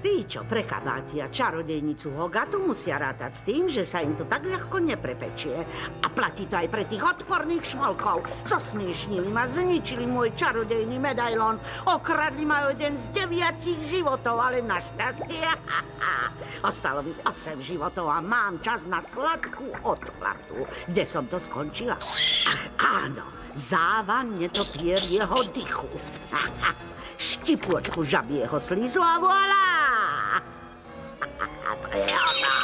Tí, čo prekabátia čarodejnicu Hogatu, musia rátať s tým, že sa im to tak ľahko neprepečie. A platí to aj pre tých odporných šmolkov. Zosmiešnili ma, zničili môj čarodejný medailón, okradli ma jeden z 9 životov, ale našťastie ostalo mi 8 životov a mám čas na sladkú odplatu. Kde som to skončila? Ach, áno, závan netopier jeho dychu. Štipôčku žabieho slízu a voilà! To je ono.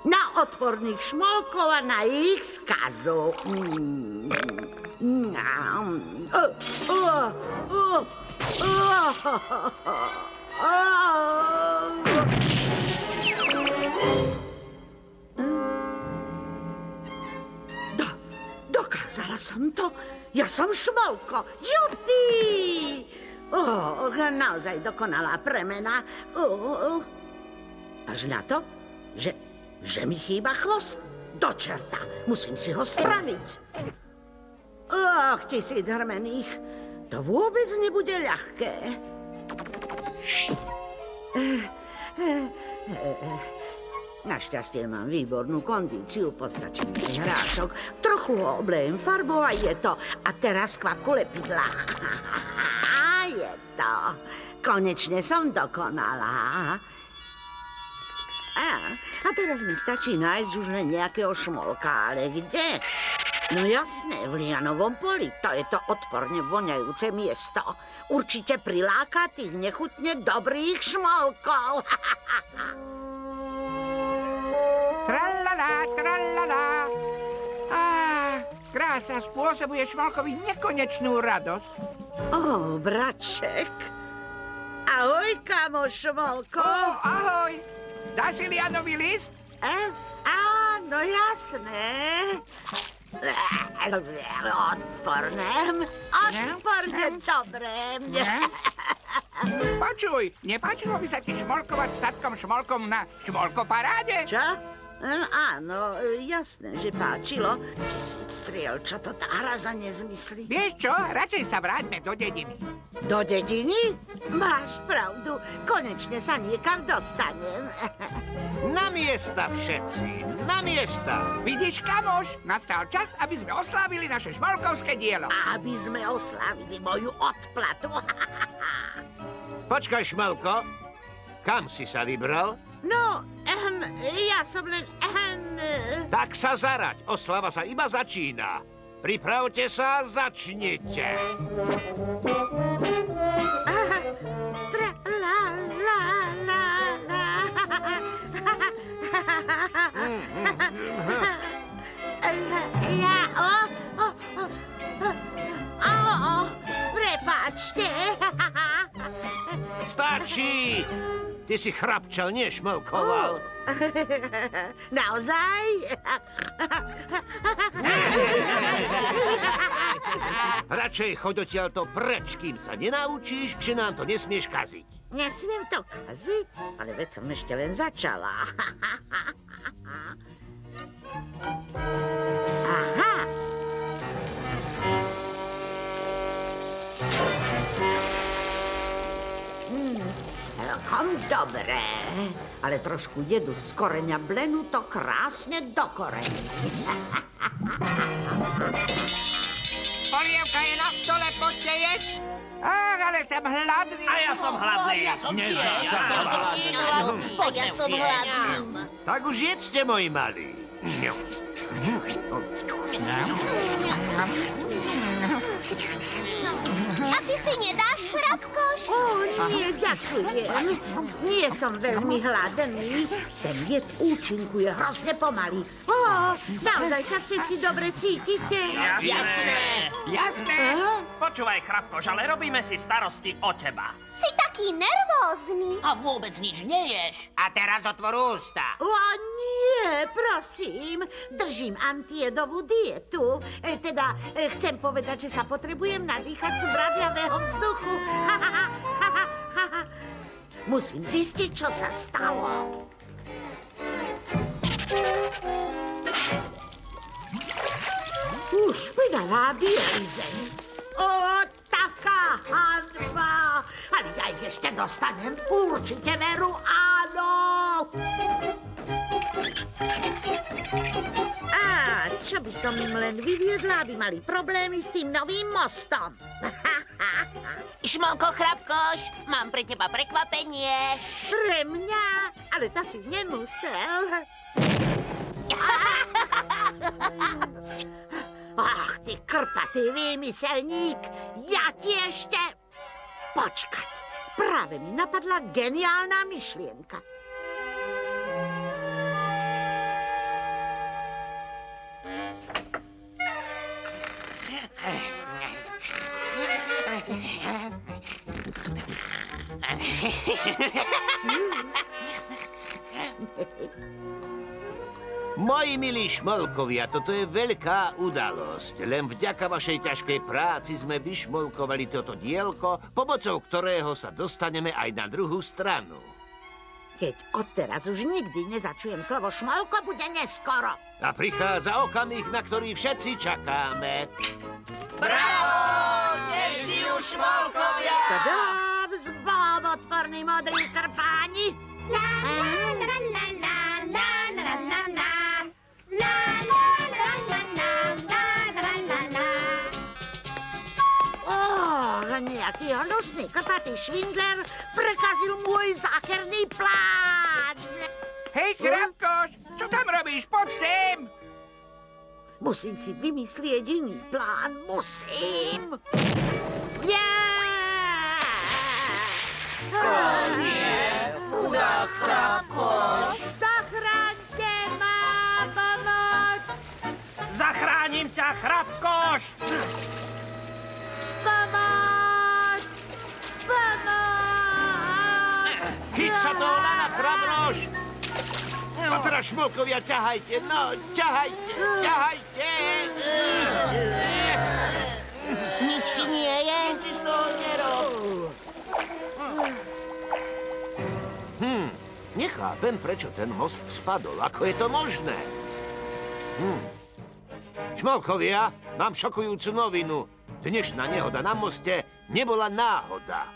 Na odporných šmolkov a na ich skazu. Dokázala som to. Ja som šmolko. Jupi! Naozaj dokonalá premena. Až na to, že mi chýba chvost. Do čerta. Musím si ho spraviť. 1000 hrmených. To vôbec nebude ľahké. Našťastie mám výbornú kondíciu, postačí mi hrášok. Trochu ho oblejem farbou a je to. A teraz kvaku lepidla. Je to. Konečne som dokonalá. A teraz mi stačí nájsť už len nejakého šmolka, ale kde? No jasné, v Lianovom poli. To je to odporne voňajúce miesto. Určite priláka tých nechutne dobrých šmolkov. Tralala, tralala. Krása spôsobuje šmolkovi nekonečnú radosť. Braček. Ahoj, kamo šmolko. Ahoj. Dáš si Lianový list? Áno, jasné. Odporné dobré. Počuj, nepáčilo by sa ti šmolkovať s tatkom Šmolkom na šmolkoparáde? Čo? Áno, jasné, že páčilo. 1000 striel, čo to tá hra za nezmysly? Vieš čo, radšej sa vráťme do dediny. Do dediny? Máš pravdu, konečne sa niekam dostanem. Na miesta všetci, na miesta. Vidíš, kamoš, nastal čas, aby sme oslávili naše šmolkovské dielo. Aby sme oslávili moju odplatu. Počkaj, Šmelko, kam si sa vybral? No, ja som len... Tak sa zarať, oslava sa iba začína. Pripravte sa, začnite. Prepáčte. Stačí! Ty si chrapčal, nie šmelkoval. Naozaj? Radšej choď odtiaľto preč, kým sa nenaučíš, že nám to nesmieš kaziť. Nesmiem to kaziť? Ale veď som ešte len začala. Aha. Celkom dobré. Ale trošku jedu z koreňa blenu to krásne dokorení. Polievka je na stole, poďte jesť. Ale som hladný. A ja som hladný. Ja som hladný. Tak už jedzte, moji malí. A ty si nedáš, Chrapkoš? Nie, ďakujem. Nie som veľmi hladný. Ten jed účinkuje hrozne pomaly. Naozaj sa všetci dobre cítite? Jasné. Počúvaj, Chrapkoš, ale robíme si starosti o teba. Si taký nervózny. A vôbec nič neješ. A teraz otvor ústa. Nie, prosím. Držím antiedovú dietu. Chcem povedať, že sa potrebujem nadýchať z bradľavého vzduchu. Musím zistiť, čo sa stalo. Špinavá bielizeň. Taká Ja ich ešte dostanem. Určite veru áno. Á, čo by som im len vyviedla, aby mali problémy s tým novým mostom. Šmolko, Chrapkoš, mám pre teba prekvapenie. Pre mňa? Ale to si nemusel. Ach, ty krpatý výmyselník, ja ti ešte... Počkať, práve mi napadla geniálna myšlienka. Moji milí šmolkovia, toto je veľká udalosť. Len vďaka vašej ťažkej práci sme vyšmolkovali toto dielko, pomocou ktorého sa dostaneme aj na druhú stranu. Keď odteraz už nikdy nezačujem slovo šmolko, bude neskoro. A prichádza okamih, na ktorý všetci čakáme. Bravo! Nech žijú šmolkovia! Tadám, zbom odporní modrí krpáni. Nejaký hnusný krpatý švindler prekazil môj zákerný plán. Hej, Chrapkoš, čo tam robíš? Poď sem! Musím si vymyslieť iný plán, musím. Chudák Chrapkoš! Zachráňte ma, pomoc! Zachránim ťa, Chrapkoš! Pomoc! Pomoc! Chyť sa toho lana, Chrabroš! A teraz šmolkovia, ťahajte, no, ťahajte, ťahajte! Nič ti nie je? Nič si z toho nerob. Nechápem, prečo ten most spadol. Ako je to možné? Šmolkovia, mám šokujúcu novinu. Dnešná nehoda na moste nebola náhoda.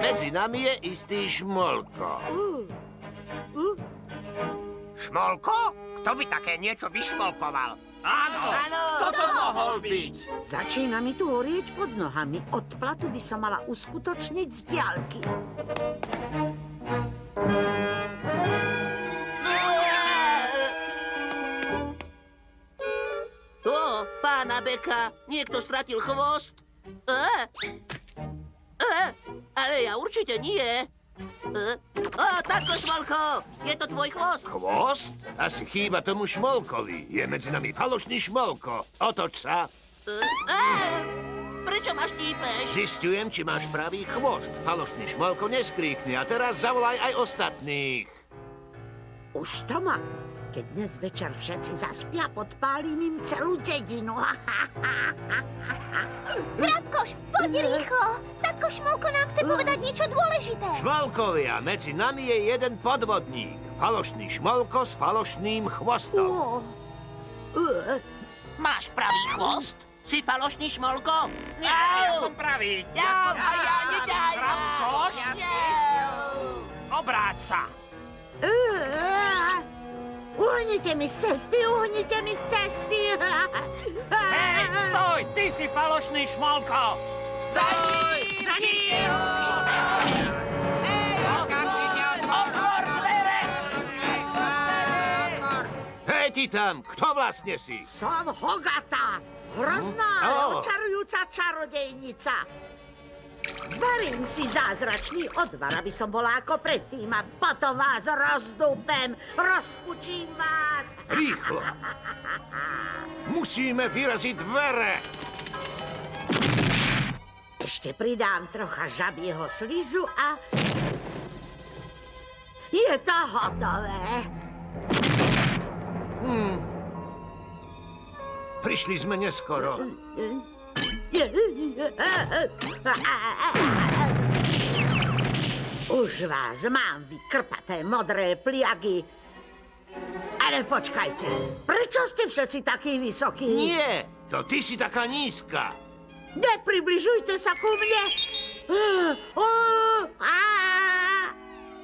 Medzi nami je istý Šmolko. Šmolko? Kto by také niečo vyšmolkoval? Áno, kto to mohol byť? Začína mi tu horieť pod nohami. Odplatu by som mala uskutočniť z diaľky. O, pána Beka, niekto stratil chvost? Ale ja určite nie. O, tatko Šmolko, je to tvoj chvost? Chvost? Asi chýba tomu Šmolkovi. Je medzi nami falošný Šmolko. Otoč sa. Prečo ma štípeš? Zistujem, či máš pravý chvost. Falošný Šmolko neskríkni a teraz zavolaj aj ostatných. Už to mám. Keď dnes večer všetci zaspia, podpálim im celú dedinu. Chrapkoš, poď rýchlo. Tatko Šmolko nám chce povedať niečo dôležité. Šmolkovia, medzi nami je jeden podvodník. Falošný Šmolko s falošným chvostom. Máš pravý chvost? Si falošný Šmolko? Nie, ja som pravý. Ja neťahaj ma! Chrapkoš, obráť sa. Uhnite mi z cesty, uhnite mi z cesty. Hej, stoj, ty si falošný Šmolko. Stoj! Chyťte ho! Hej, otvor dvere! Hej, ty tam, kto vlastne si? Som Hogata, hrozná, ale očarujúca čarodejnica. Varím si zázračný odvar, aby som bola ako predtým a potom vás rozdúpem, rozpučím vás. Rýchlo. Musíme vyraziť dvere. Ešte pridám trocha žabieho slizu a... Je to hotové. Prišli sme neskoro. Už vás mám, vy krpaté modré pliagy. Ale počkajte, prečo ste všetci takí vysokí? Nie, to ty si taká nízka. Nepribližujte sa ku mne.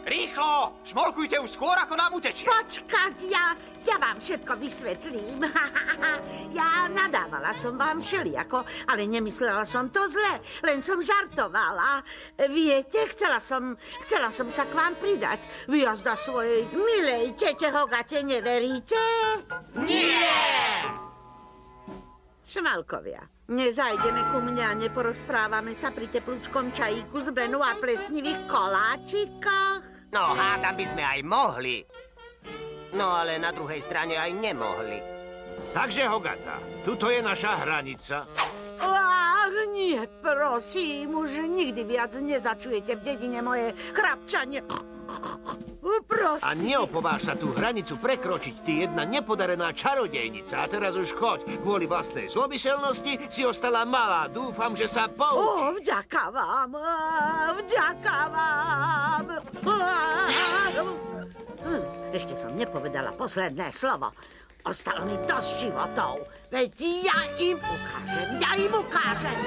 Rýchlo! Šmolkujte už skôr, ako nám utečie. Počkať, ja vám všetko vysvetlím. Ja nadávala som vám všelijako, ale nemyslela som to zle, len som žartovala. Viete, chcela som sa k vám pridať. Vy jazda svojej milej tete Hogate neveríte? Nie! Šmalkovia, nezajdeme ku mne a neporozprávame sa pri teplúčkom čajíku z Brenu a plesnivých koláčikoch? No, hádam by sme aj mohli. No, ale na druhej strane aj nemohli. Takže, Hogata, tuto je naša hranica. Ach, nie, prosím, už nikdy viac nezačujete v dedine moje chrapčanie. Prosím. A neopováž sa tú hranicu prekročiť, ty jedna nepodarená čarodejnica. A teraz už choď. Kvôli vlastnej zlomyselnosti si ostala malá. Dúfam, že sa poučíš. Vďaka vám, vďaka vám. Ešte som nepovedala posledné slovo. Ostalo mi dosť životov. Veď ja im ukážem.